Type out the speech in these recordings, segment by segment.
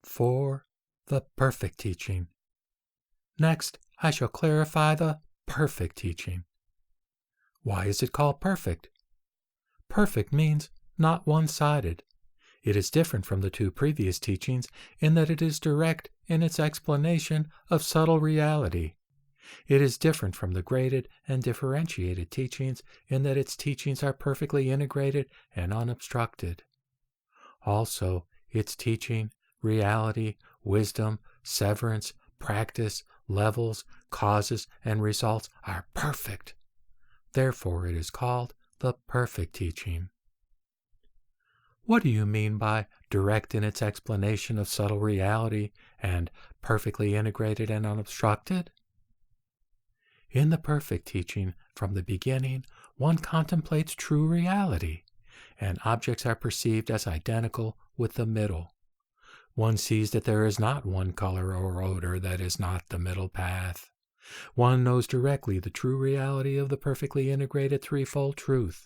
4. The perfect teaching. Next, I shall clarify the perfect teaching. Why is it called perfect? Perfect means not one-sided. It is different from the two previous teachings in that it is direct in its explanation of subtle reality. It is different from the graded and differentiated teachings in that its teachings are perfectly integrated and unobstructed. Also, its teaching, reality, wisdom, severance, practice, levels, causes, and results are perfect. Therefore, it is called the perfect teaching. What do you mean by direct in its explanation of subtle reality and perfectly integrated and unobstructed? In the perfect teaching, from the beginning, one contemplates true reality, and objects are perceived as identical with the middle. One sees that there is not one color or odor that is not the middle path. One knows directly the true reality of the perfectly integrated threefold truth.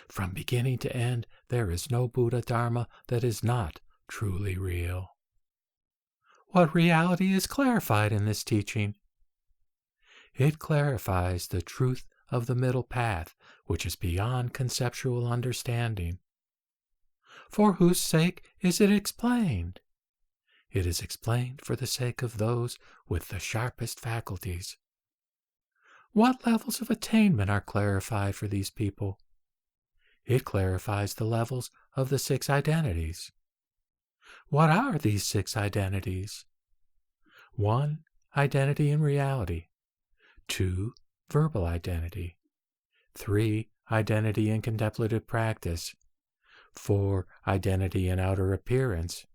From beginning to end, there is no Buddha Dharma that is not truly real. What reality is clarified in this teaching? It clarifies the truth of the middle path, which is beyond conceptual understanding. For whose sake is it explained? It is explained for the sake of those with the sharpest faculties. What levels of attainment are clarified for these people? It clarifies the levels of the 6 identities. What are these 6 identities? 1. Identity in reality. 2. Verbal identity. 3. Identity in contemplative practice. 4. Identity in outer appearance.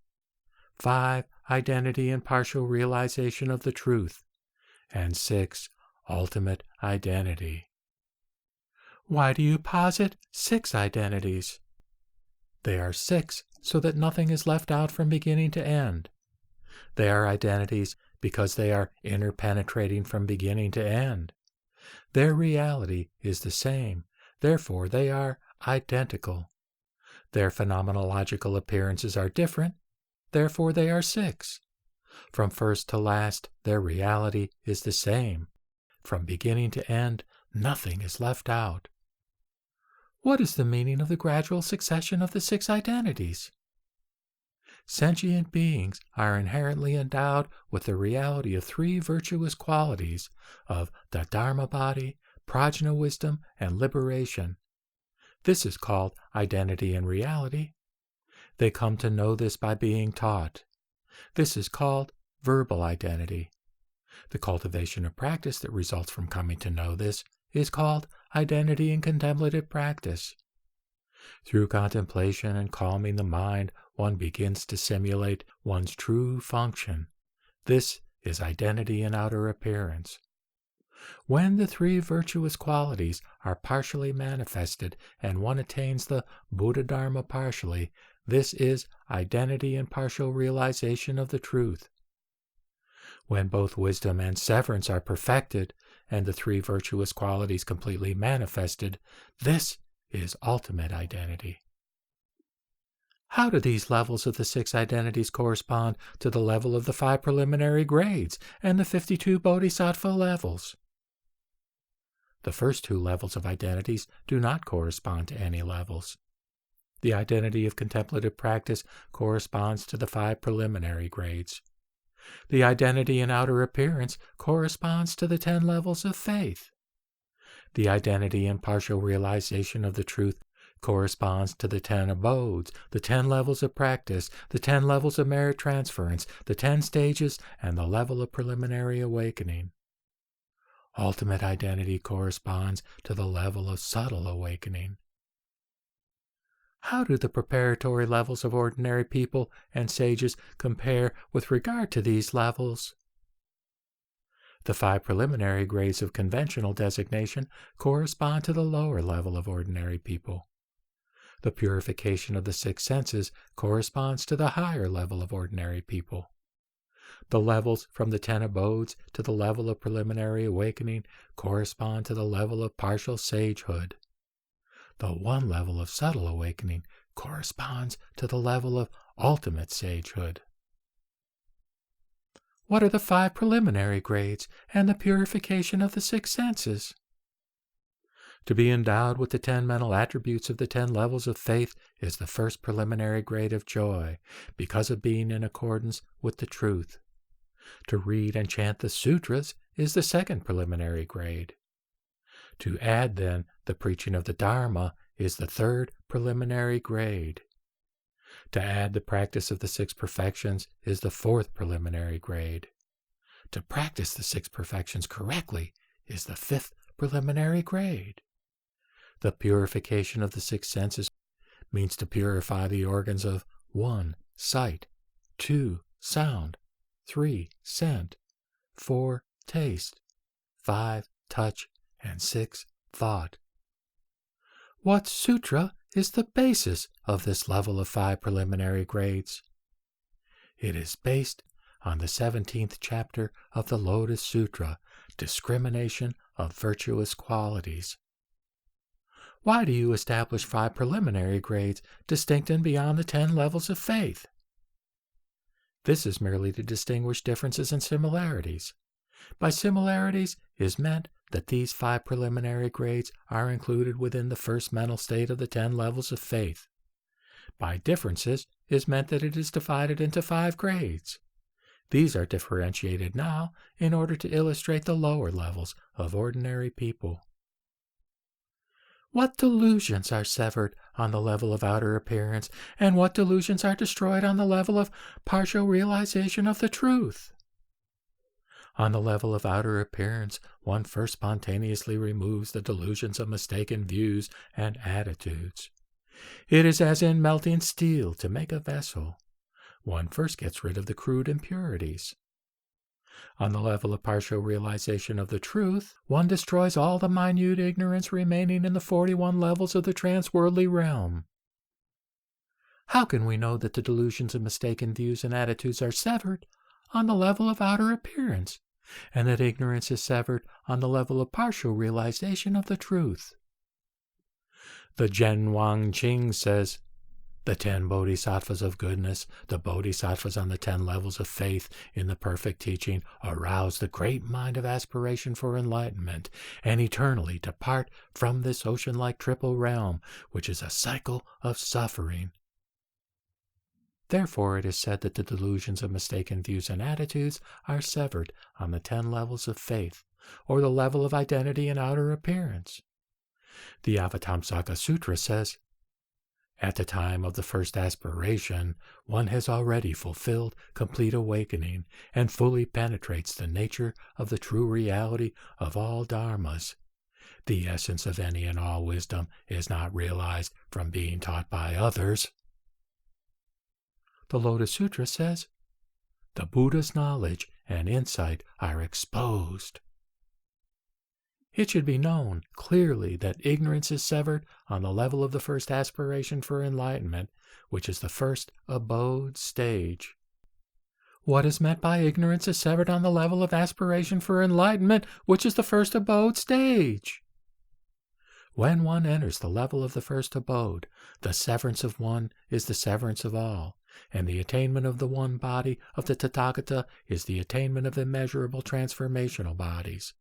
5. Identity in partial realization of the truth. And 6. Ultimate identity. Why do you posit 6 identities? They are 6 so that nothing is left out from beginning to end. They are identities because they are interpenetrating from beginning to end. Their reality is the same, therefore they are identical. Their phenomenological appearances are different, therefore they are 6. From first to last, their reality is the same. From beginning to end, nothing is left out. What is the meaning of the gradual succession of the 6 identities? Sentient beings are inherently endowed with the reality of 3 virtuous qualities of the Dharma body, prajna wisdom, and liberation. This is called identity in reality. They come to know this by being taught. This is called verbal identity. The cultivation of practice that results from coming to know this is called identity in contemplative practice. Through contemplation and calming the mind, one begins to simulate one's true function. This is identity in outer appearance. When the 3 virtuous qualities are partially manifested and one attains the Buddha Dharma partially, this is identity in partial realization of the truth. When both wisdom and severance are perfected and the 3 virtuous qualities completely manifested, this is ultimate identity. How do these levels of the 6 identities correspond to the level of the 5 preliminary grades and the 52 bodhisattva levels? The first 2 levels of identities do not correspond to any levels. The identity of contemplative practice corresponds to the 5 preliminary grades. The identity in outer appearance corresponds to the 10 levels of faith. The identity in partial realization of the truth corresponds to the 10 abodes, the 10 levels of practice, the 10 levels of merit transference, the 10 stages, and the level of preliminary awakening. Ultimate identity corresponds to the level of subtle awakening. How do the preparatory levels of ordinary people and sages compare with regard to these levels? The 5 preliminary grades of conventional designation correspond to the lower level of ordinary people. The purification of the 6 senses corresponds to the higher level of ordinary people. The levels from the 10 abodes to the level of preliminary awakening correspond to the level of partial sagehood. The 1 level of subtle awakening corresponds to the level of ultimate sagehood. What are the 5 preliminary grades and the purification of the 6 senses? To be endowed with the 10 mental attributes of the 10 levels of faith is the first preliminary grade of joy, because of being in accordance with the truth. To read and chant the sutras is the second preliminary grade. To add, then, the preaching of the Dharma is the third preliminary grade. To add the practice of the 6 perfections is the fourth preliminary grade. To practice the 6 perfections correctly is the fifth preliminary grade. The purification of the 6 senses means to purify the organs of 1. Sight, 2. Sound, 3. Scent, 4. Taste, 5. Touch, and 6. Thought. What sutra is the basis of this level of 5 preliminary grades? It is based on the 17th chapter of the Lotus Sutra, Discrimination of Virtuous Qualities. Why do you establish 5 preliminary grades distinct and beyond the 10 levels of faith? This is merely to distinguish differences and similarities. By similarities is meant that these 5 preliminary grades are included within the first mental state of the 10 levels of faith. By differences is meant that it is divided into 5 grades. These are differentiated now in order to illustrate the lower levels of ordinary people. What delusions are severed on the level of outer appearance, and what delusions are destroyed on the level of partial realization of the truth? On the level of outer appearance, one first spontaneously removes the delusions of mistaken views and attitudes. It is as in melting steel to make a vessel. One first gets rid of the crude impurities. On the level of partial realization of the truth, one destroys all the minute ignorance remaining in the 41 levels of the transworldly realm. How can we know that the delusions of mistaken views and attitudes are severed on the level of outer appearance, and that ignorance is severed on the level of partial realization of the truth? The Zhen Wang Qing says, the 10 bodhisattvas of goodness, the bodhisattvas on the 10 levels of faith in the perfect teaching, arouse the great mind of aspiration for enlightenment, and eternally depart from this ocean-like triple realm, which is a cycle of suffering. Therefore it is said that the delusions of mistaken views and attitudes are severed on the 10 levels of faith, or the level of identity and outer appearance. The Avatamsaka Sutra says, at the time of the first aspiration, one has already fulfilled complete awakening and fully penetrates the nature of the true reality of all dharmas. The essence of any and all wisdom is not realized from being taught by others. The Lotus Sutra says, the Buddha's knowledge and insight are exposed. It should be known clearly that ignorance is severed on the level of the first aspiration for enlightenment, which is the first abode stage. What is meant by ignorance is severed on the level of aspiration for enlightenment, which is the first abode stage? When one enters the level of the first abode, the severance of one is the severance of all, and the attainment of the one body of the Tathagata is the attainment of immeasurable transformational bodies.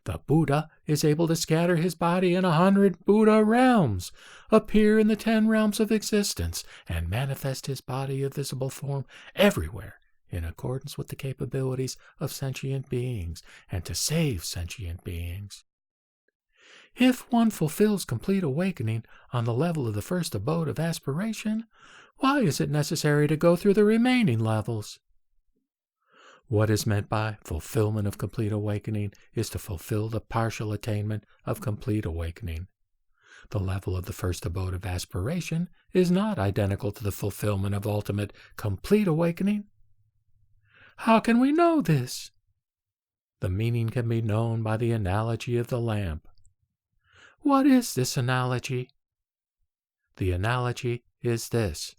The Buddha is able to scatter his body in 100 Buddha realms, appear in the 10 realms of existence, and manifest his body of visible form everywhere in accordance with the capabilities of sentient beings, and to save sentient beings. If one fulfills complete awakening on the level of the first abode of aspiration, why is it necessary to go through the remaining levels? What is meant by fulfillment of complete awakening is to fulfill the partial attainment of complete awakening. The level of the first abode of aspiration is not identical to the fulfillment of ultimate complete awakening. How can we know this? The meaning can be known by the analogy of the lamp. What is this analogy? The analogy is this.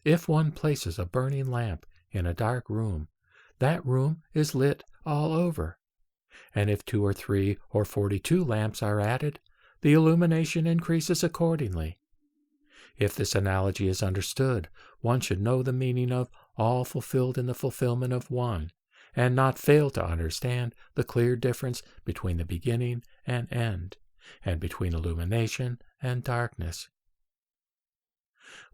If one places a burning lamp in a dark room, that room is lit all over. And if 2 or 3 or 42 lamps are added, the illumination increases accordingly. If this analogy is understood, one should know the meaning of all fulfilled in the fulfillment of one, and not fail to understand the clear difference between the beginning and end, and between illumination and darkness.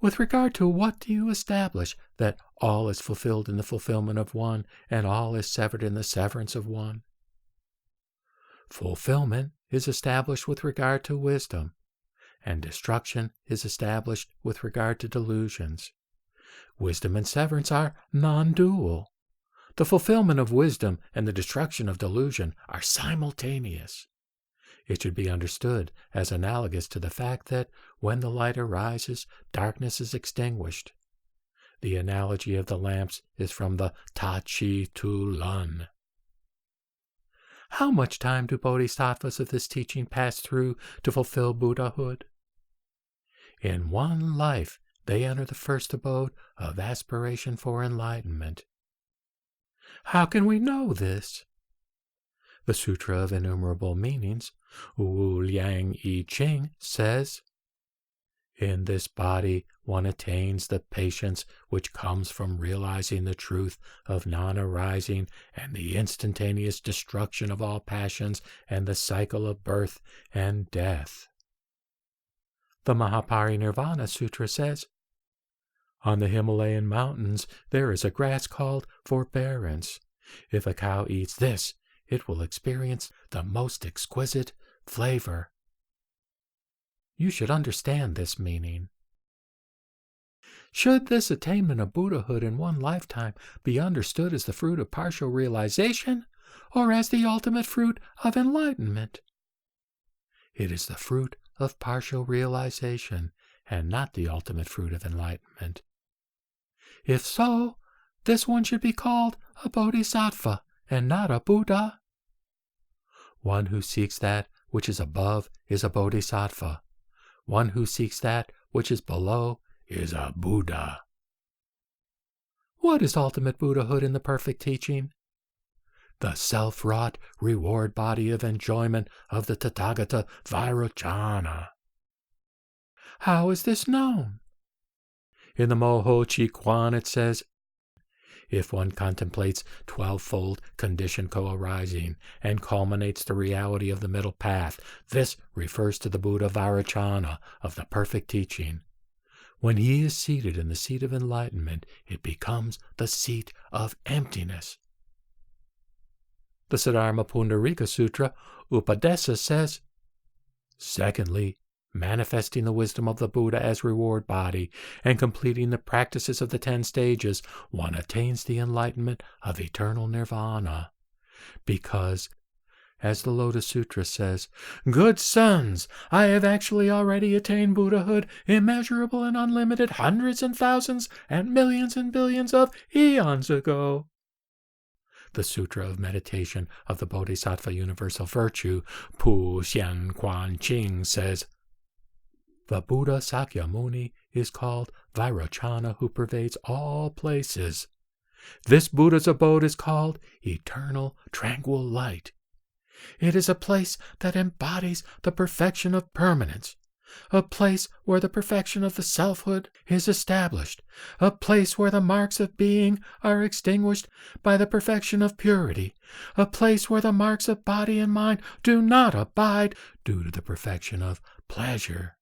With regard to what do you establish that all is fulfilled in the fulfillment of one, and all is severed in the severance of one? Fulfillment is established with regard to wisdom, and destruction is established with regard to delusions. Wisdom and severance are non-dual. The fulfillment of wisdom and the destruction of delusion are simultaneous. It should be understood as analogous to the fact that when the light arises, darkness is extinguished. The analogy of the lamps is from the Ta-Chi Tu-Lun. How much time do bodhisattvas of this teaching pass through to fulfill Buddhahood? In one life, they enter the first abode of aspiration for enlightenment. How can we know this? The Sutra of Innumerable Meanings, Wu Liang I Ching, says, "In this body one attains the patience which comes from realizing the truth of non-arising and the instantaneous destruction of all passions and the cycle of birth and death." The Mahaparinirvana Sutra says, "On the Himalayan mountains there is a grass called forbearance. If a cow eats this, it will experience the most exquisite flavor." You should understand this meaning. Should this attainment of Buddhahood in one lifetime be understood as the fruit of partial realization, or as the ultimate fruit of enlightenment? It is the fruit of partial realization, and not the ultimate fruit of enlightenment. If so, this one should be called a bodhisattva, and not a Buddha. One who seeks that which is above is a bodhisattva. One who seeks that which is below is a Buddha. What is ultimate Buddhahood in the perfect teaching? The self-wrought reward body of enjoyment of the Tathagata Vairochana. How is this known? In the Moho Chi Kwan it says, "If one contemplates 12-fold condition co-arising and culminates the reality of the middle path, this refers to the Buddha Vairochana of the perfect teaching. When he is seated in the seat of enlightenment, it becomes the seat of emptiness." The Siddharma Pundarika Sutra, Upadesa, says, "Secondly, manifesting the wisdom of the Buddha as reward body, and completing the practices of the 10 stages, one attains the enlightenment of eternal nirvana. Because, as the Lotus Sutra says, 'Good sons, I have actually already attained Buddhahood immeasurable and unlimited hundreds and thousands and millions and billions of eons ago.'" The Sutra of Meditation of the Bodhisattva Universal Virtue, Pu Xian Quan Ching, says, "The Buddha Sakyamuni is called Vairochana who pervades all places. This Buddha's abode is called Eternal Tranquil Light. It is a place that embodies the perfection of permanence, a place where the perfection of the selfhood is established, a place where the marks of being are extinguished by the perfection of purity, a place where the marks of body and mind do not abide due to the perfection of pleasure.